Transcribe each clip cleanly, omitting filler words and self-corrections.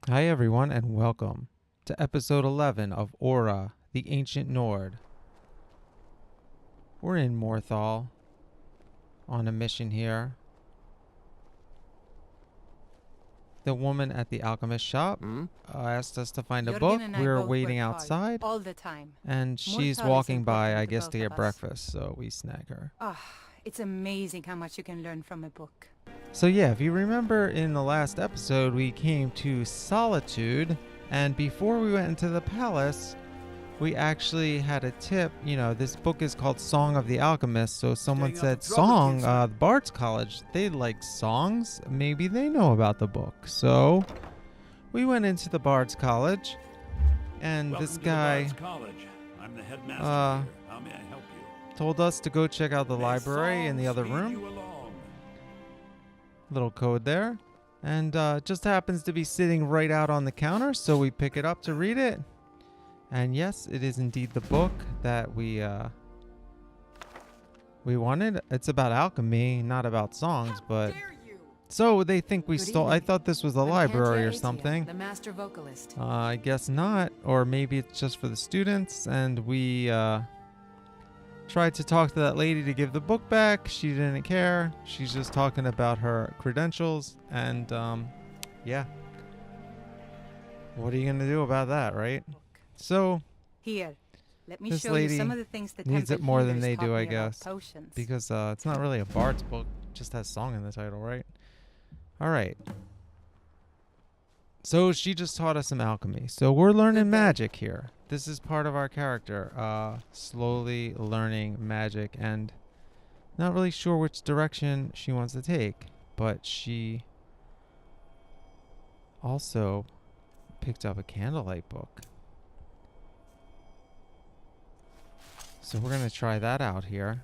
Hi everyone and welcome to episode 11 of ORA The Ancient Nord. We're in Morthal on a mission here. The woman at the alchemist shop asked us to find a book. We were waiting outside all the time. and she's Morthal is walking by, important I to guess, both to get of us. breakfast, so we snag her. It's amazing how much you can learn from a book. So yeah, if you remember in the last episode, we came to Solitude, and before we went into the palace, we actually had a tip. You know, this book is called Song of the Alchemist, so someone said, Song, the Bard's College, they like songs, maybe they know about the book. So we went into the Bard's College, and this guy I'm the headmaster here. How may I help you? told us to go check out the library in the other room. Little code there, and just happens to be sitting right out on the counter, so we pick it up to read it. And yes, it is indeed the book that we wanted. It's about alchemy, not about songs, but so they think we stole. I thought this was a library or something. The master vocalist. I guess not, or maybe it's just for the students. And we tried to talk to that lady to give the book back. She didn't care. She's just talking about her credentials, and yeah. What are you gonna do about that, right? So Here, let me this show lady you some of the things that needs it temple more than healers they taught do, I me about guess, potions. because it's not really a bard's book. It just has song in the title, right? All right. So she just taught us some alchemy. So we're learning magic here. This is part of our character, slowly learning magic, and not really sure which direction she wants to take, but she also picked up a candlelight book. So we're going to try that out here.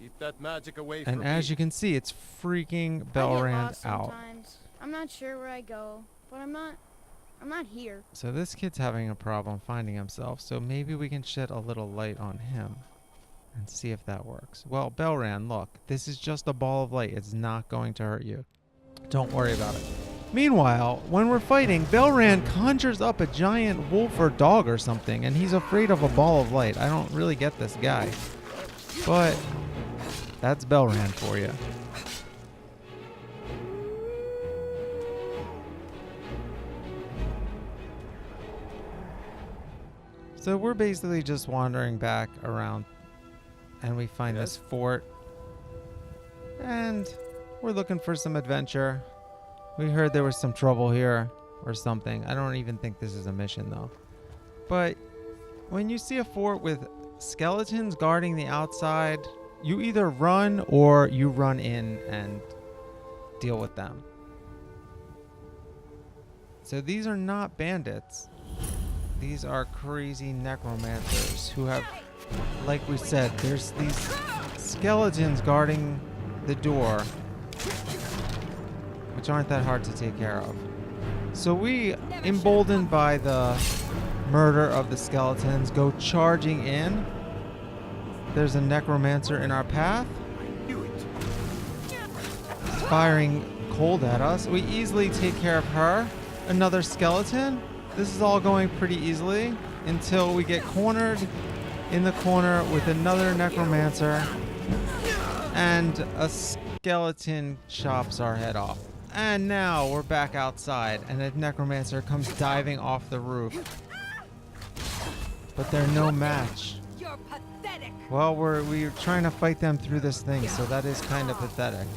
Keep that magic away from And me. as you can see, it's freaking I get Belrand lost out. sometimes. I'm not sure where I go, but I'm not here. So this kid's having a problem finding himself, so maybe we can shed a little light on him and see if that works. Well, Belrand, look, this is just a ball of light. It's not going to hurt you. Don't worry about it. Meanwhile, when we're fighting, Belrand conjures up a giant wolf or dog or something, and he's afraid of a ball of light. I don't really get this guy. But that's Belrand for you. So we're basically just wandering back around, and we find this fort, and we're looking for some adventure. We heard there was some trouble here or something. I don't even think this is a mission though. But when you see a fort with skeletons guarding the outside, you either run or you run in and deal with them. So these are not bandits. These are crazy necromancers who have, like we said, there's these skeletons guarding the door, which aren't that hard to take care of. So we, emboldened by the murder of the skeletons, go charging in. There's a necromancer in our path, firing cold at us. We easily take care of her. Another skeleton. This is all going pretty easily until we get cornered in the corner with another necromancer, and a skeleton chops our head off. And now we're back outside, and a necromancer comes diving off the roof. But they're no match. You're pathetic. Well, we're trying to fight them through this thing, so that is kind of pathetic.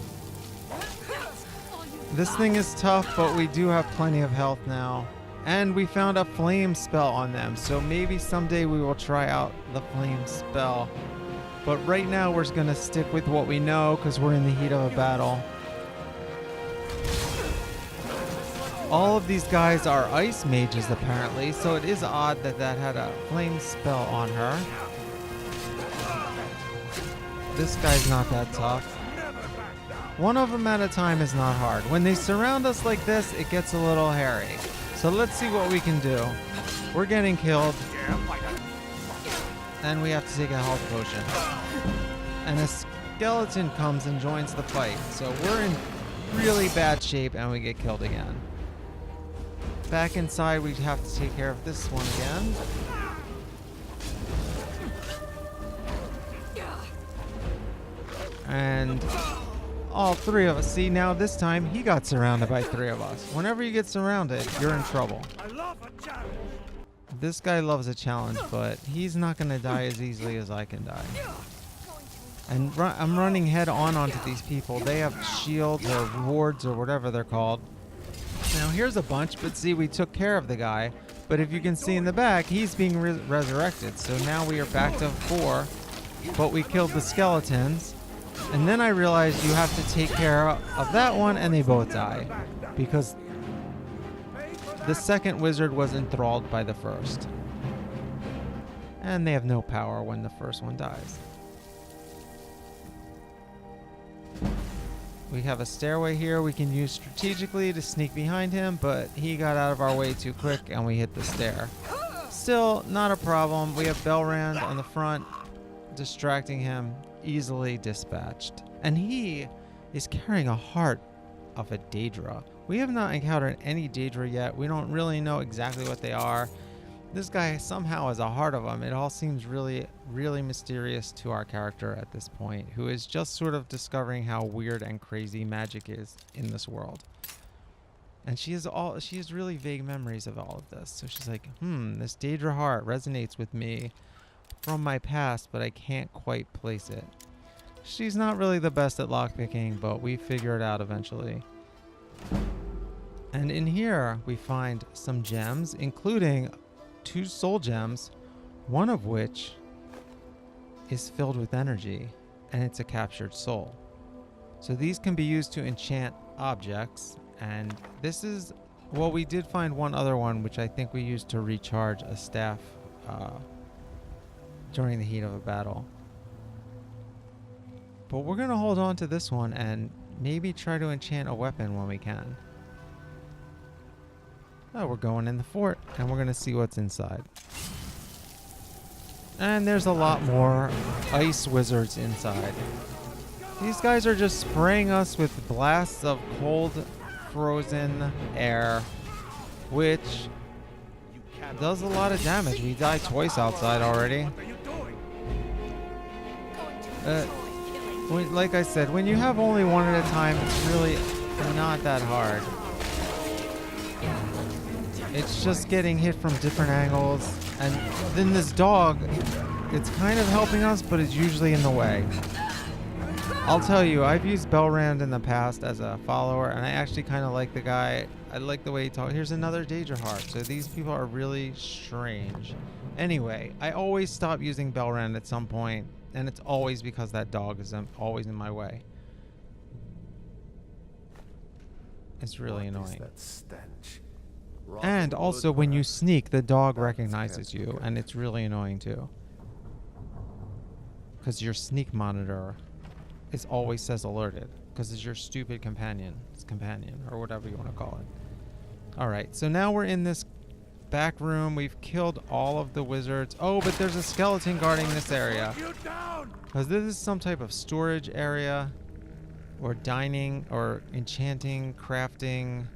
This thing is tough, but we do have plenty of health now. And we found a flame spell on them, so maybe someday we will try out the flame spell. But right now we're going to stick with what we know because we're in the heat of a battle. All of these guys are ice mages apparently, so it is odd that that had a flame spell on her. This guy's not that tough. One of them at a time is not hard. When they surround us like this, it gets a little hairy. So let's see what we can do. We're getting killed. And we have to take a health potion. And a skeleton comes and joins the fight. So we're in really bad shape and we get killed again. Back inside, we have to take care of this one again. And all three of us. See, now this time he got surrounded by three of us. Whenever you get surrounded, you're in trouble. I love a challenge. This guy loves a challenge, but he's not going to die as easily as I can die. And I'm running head on onto these people. They have shields or wards or whatever they're called. Now here's a bunch, but see, we took care of the guy. But if you can see in the back, he's being resurrected. So now we are back to 4, but we killed the skeletons. And then I realized you have to take care of that one, and they both die. Because the second wizard was enthralled by the first. And they have no power when the first one dies. We have a stairway here we can use strategically to sneak behind him, but he got out of our way too quick and we hit the stair. Still, not a problem. We have Belrand on the front, distracting him, easily dispatched. And he is carrying a heart of a Daedra. We have not encountered any Daedra yet. We don't really know exactly what they are. This guy somehow has a heart of them. It all seems really, really mysterious to our character at this point, who is just sort of discovering how weird and crazy magic is in this world. And she has really vague memories of all of this. So she's like, this Daedra heart resonates with me from my past, but I can't quite place it. She's not really the best at lockpicking, but we figure it out eventually. And in here, we find some gems, including 2 soul gems, one of which is filled with energy, and it's a captured soul. So these can be used to enchant objects, and this is, well, we did find one other one, which I think we used to recharge a staff during the heat of a battle. But we're going to hold on to this one and maybe try to enchant a weapon when we can. Oh, we're going in the fort, and we're going to see what's inside. And there's a lot more ice wizards inside. These guys are just spraying us with blasts of cold, frozen air, which does a lot of damage. We died twice outside already. Like I said, when you have only one at a time, it's really not that hard. It's just getting hit from different angles, and then this dog, it's kind of helping us, but it's usually in the way. I'll tell you, I've used Belrand in the past as a follower, and I actually kind of like the guy. I like the way he talks. Here's another Daedra heart, so these people are really strange. Anyway, I always stop using Belrand at some point, and it's always because that dog is always in my way. It's really annoying. That stench? And also, when you sneak, the dog recognizes you, and it's really annoying too. Because your sneak monitor always says alerted, because it's your stupid companion. It's companion, or whatever you want to call it. Alright, so now we're in this back room. We've killed all of the wizards. Oh, but there's a skeleton guarding this area. Because this is some type of storage area, or dining, or enchanting, crafting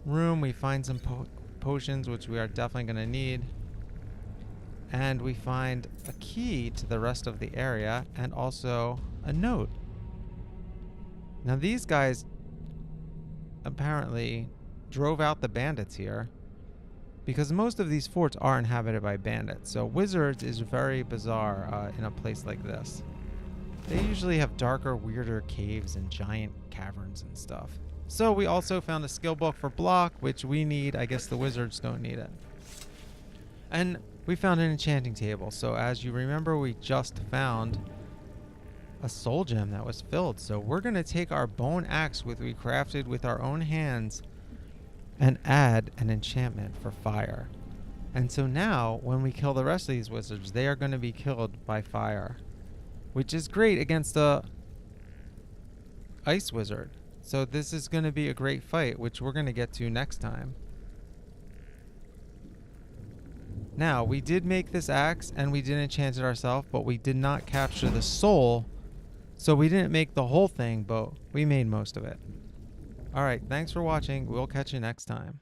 room. We find some potions, which we are definitely going to need, and we find a key to the rest of the area, and also a note. Now these guys apparently drove out the bandits here, because most of these forts are inhabited by bandits, so wizards is very bizarre in a place like this. They usually have darker, weirder caves and giant caverns and stuff. So we also found a skill book for block, which we need. I guess the wizards don't need it. And we found an enchanting table. So as you remember, we just found a soul gem that was filled. So we're going to take our bone axe, which we crafted with our own hands, and add an enchantment for fire. And so now, when we kill the rest of these wizards, they are going to be killed by fire, which is great against the ice wizard. So this is going to be a great fight, which we're going to get to next time. Now, we did make this axe, and we did enchant it ourselves, but we did not capture the soul. So we didn't make the whole thing, but we made most of it. All right, thanks for watching. We'll catch you next time.